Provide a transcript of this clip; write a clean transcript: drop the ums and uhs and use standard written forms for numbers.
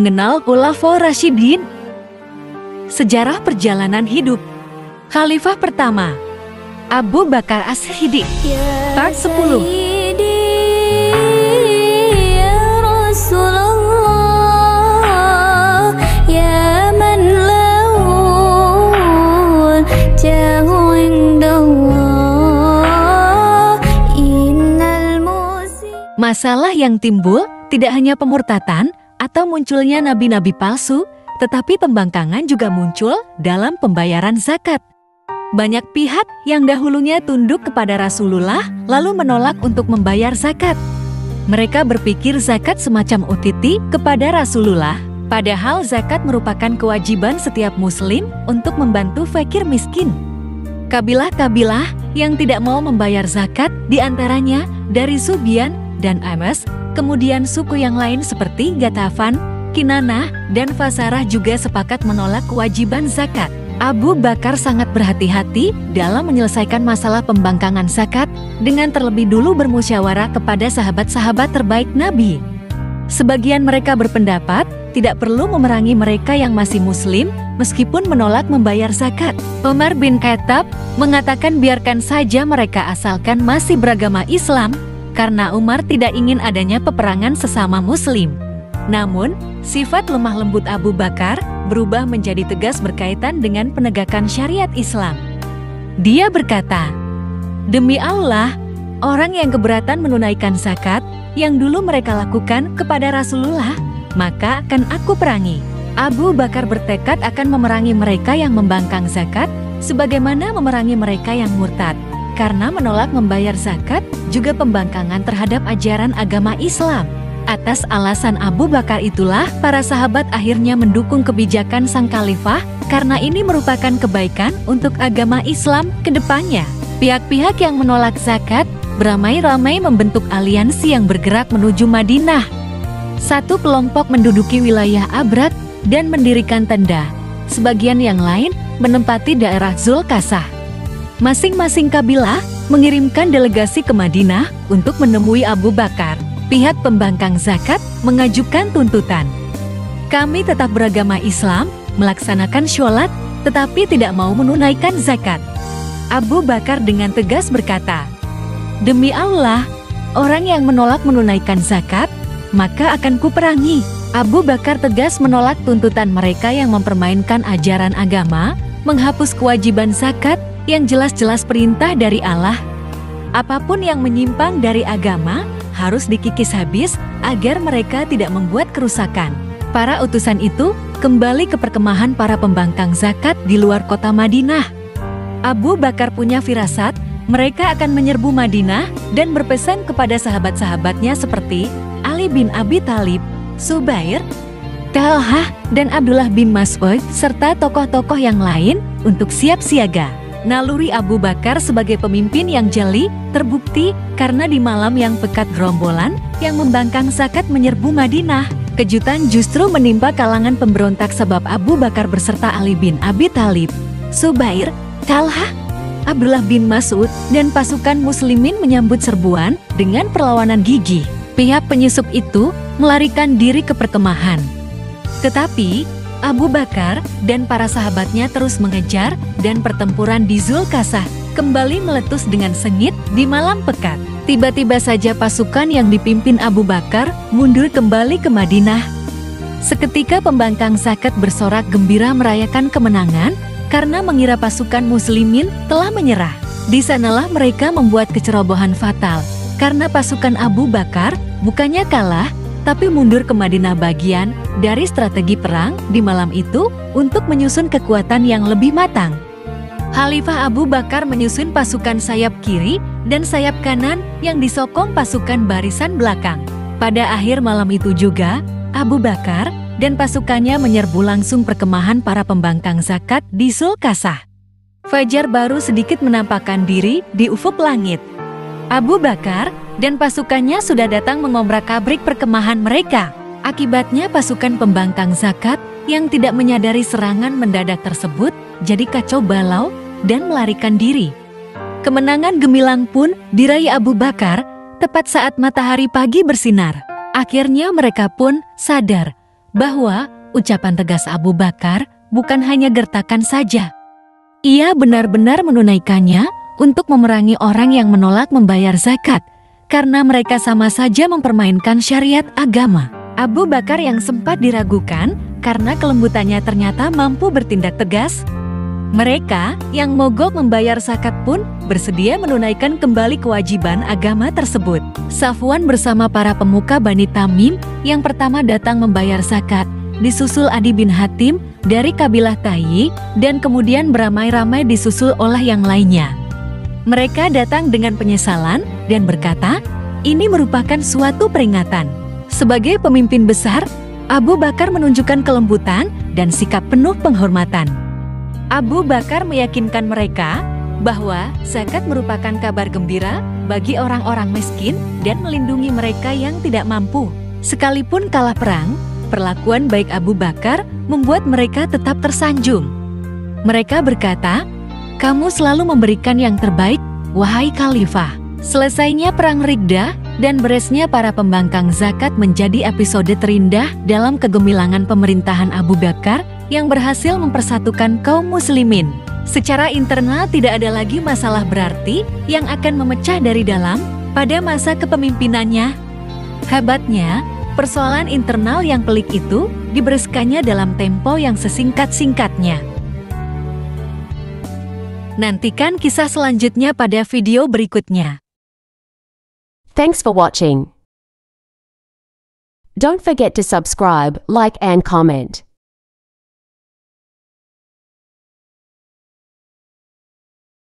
mengenal Khulafaur Rasyidin. Sejarah perjalanan hidup Khalifah pertama Abu Bakar As-Siddiq. Part 10. Masalah yang timbul tidak hanya pemurtatan atau munculnya nabi-nabi palsu, tetapi pembangkangan juga muncul dalam pembayaran zakat. Banyak pihak yang dahulunya tunduk kepada Rasulullah lalu menolak untuk membayar zakat. Mereka berpikir zakat semacam otiti kepada Rasulullah, padahal zakat merupakan kewajiban setiap muslim untuk membantu fakir miskin. Kabilah-kabilah yang tidak mau membayar zakat diantaranya dari Subyan dan Amas, kemudian suku yang lain seperti Gatafan, Kinanah, dan Fasarah juga sepakat menolak kewajiban zakat. Abu Bakar sangat berhati-hati dalam menyelesaikan masalah pembangkangan zakat dengan terlebih dulu bermusyawarah kepada sahabat-sahabat terbaik Nabi. Sebagian mereka berpendapat tidak perlu memerangi mereka yang masih muslim meskipun menolak membayar zakat. Umar bin Khattab mengatakan biarkan saja mereka asalkan masih beragama Islam, karena Umar tidak ingin adanya peperangan sesama muslim. Namun, sifat lemah lembut Abu Bakar berubah menjadi tegas berkaitan dengan penegakan syariat Islam. Dia berkata, "Demi Allah, orang yang keberatan menunaikan zakat yang dulu mereka lakukan kepada Rasulullah, maka akan aku perangi." Abu Bakar bertekad akan memerangi mereka yang membangkang zakat, sebagaimana memerangi mereka yang murtad. Karena menolak membayar zakat juga pembangkangan terhadap ajaran agama Islam. Atas alasan Abu Bakar itulah para sahabat akhirnya mendukung kebijakan sang khalifah karena ini merupakan kebaikan untuk agama Islam ke depannya. Pihak-pihak yang menolak zakat beramai-ramai membentuk aliansi yang bergerak menuju Madinah. Satu kelompok menduduki wilayah Abrak dan mendirikan tenda. Sebagian yang lain menempati daerah Zulkasah. Masing-masing kabilah mengirimkan delegasi ke Madinah untuk menemui Abu Bakar. Pihak pembangkang zakat mengajukan tuntutan. Kami tetap beragama Islam, melaksanakan sholat, tetapi tidak mau menunaikan zakat. Abu Bakar dengan tegas berkata, "Demi Allah, orang yang menolak menunaikan zakat, maka akan kuperangi." Abu Bakar tegas menolak tuntutan mereka yang mempermainkan ajaran agama, menghapus kewajiban zakat, yang jelas-jelas perintah dari Allah. Apapun yang menyimpang dari agama harus dikikis habis agar mereka tidak membuat kerusakan. Para utusan itu kembali ke perkemahan para pembangkang zakat di luar kota Madinah. Abu Bakar punya firasat mereka akan menyerbu Madinah dan berpesan kepada sahabat-sahabatnya seperti Ali bin Abi Thalib, Zubair, Talhah, dan Abdullah bin Mas'ud serta tokoh-tokoh yang lain untuk siap siaga. Naluri Abu Bakar sebagai pemimpin yang jeli terbukti karena di malam yang pekat gerombolan yang membangkang zakat menyerbu Madinah. Kejutan justru menimpa kalangan pemberontak sebab Abu Bakar beserta Ali bin Abi Thalib, Zubair, Talhah, Abdullah bin Mas'ud, dan pasukan muslimin menyambut serbuan dengan perlawanan gigih. Pihak penyusup itu melarikan diri ke perkemahan. Tetapi Abu Bakar dan para sahabatnya terus mengejar dan pertempuran di Zulkasah kembali meletus dengan sengit di malam pekat. Tiba-tiba saja pasukan yang dipimpin Abu Bakar mundur kembali ke Madinah. Seketika pembangkang zakat bersorak gembira merayakan kemenangan karena mengira pasukan muslimin telah menyerah. Di sanalah mereka membuat kecerobohan fatal karena pasukan Abu Bakar bukannya kalah, tapi mundur ke Madinah bagian dari strategi perang di malam itu untuk menyusun kekuatan yang lebih matang. Khalifah Abu Bakar menyusun pasukan sayap kiri dan sayap kanan yang disokong pasukan barisan belakang. Pada akhir malam itu juga, Abu Bakar dan pasukannya menyerbu langsung perkemahan para pembangkang zakat di Zulkasah. Fajar baru sedikit menampakkan diri di ufuk langit. Abu Bakar dan pasukannya sudah datang mengobrak-abrik perkemahan mereka. Akibatnya pasukan pembangkang zakat yang tidak menyadari serangan mendadak tersebut jadi kacau balau dan melarikan diri. Kemenangan gemilang pun diraih Abu Bakar tepat saat matahari pagi bersinar. Akhirnya mereka pun sadar bahwa ucapan tegas Abu Bakar bukan hanya gertakan saja. Ia benar-benar menunaikannya untuk memerangi orang yang menolak membayar zakat, karena mereka sama saja mempermainkan syariat agama. Abu Bakar yang sempat diragukan karena kelembutannya ternyata mampu bertindak tegas. Mereka yang mogok membayar zakat pun bersedia menunaikan kembali kewajiban agama tersebut. Safwan bersama para pemuka Bani Tamim yang pertama datang membayar zakat, disusul Adi bin Hatim dari kabilah Tayyi, dan kemudian beramai-ramai disusul oleh yang lainnya. Mereka datang dengan penyesalan dan berkata, ini merupakan suatu peringatan. Sebagai pemimpin besar, Abu Bakar menunjukkan kelembutan dan sikap penuh penghormatan. Abu Bakar meyakinkan mereka bahwa zakat merupakan kabar gembira bagi orang-orang miskin dan melindungi mereka yang tidak mampu. Sekalipun kalah perang, perlakuan baik Abu Bakar membuat mereka tetap tersanjung. Mereka berkata, "Kamu selalu memberikan yang terbaik, wahai Khalifah." Selesainya Perang Riddah dan beresnya para pembangkang zakat menjadi episode terindah dalam kegemilangan pemerintahan Abu Bakar yang berhasil mempersatukan kaum muslimin. Secara internal tidak ada lagi masalah berarti yang akan memecah dari dalam pada masa kepemimpinannya. Hebatnya, persoalan internal yang pelik itu dibereskannya dalam tempo yang sesingkat-singkatnya. Nantikan kisah selanjutnya pada video berikutnya. Thanks for watching. Don't forget to subscribe, like and comment.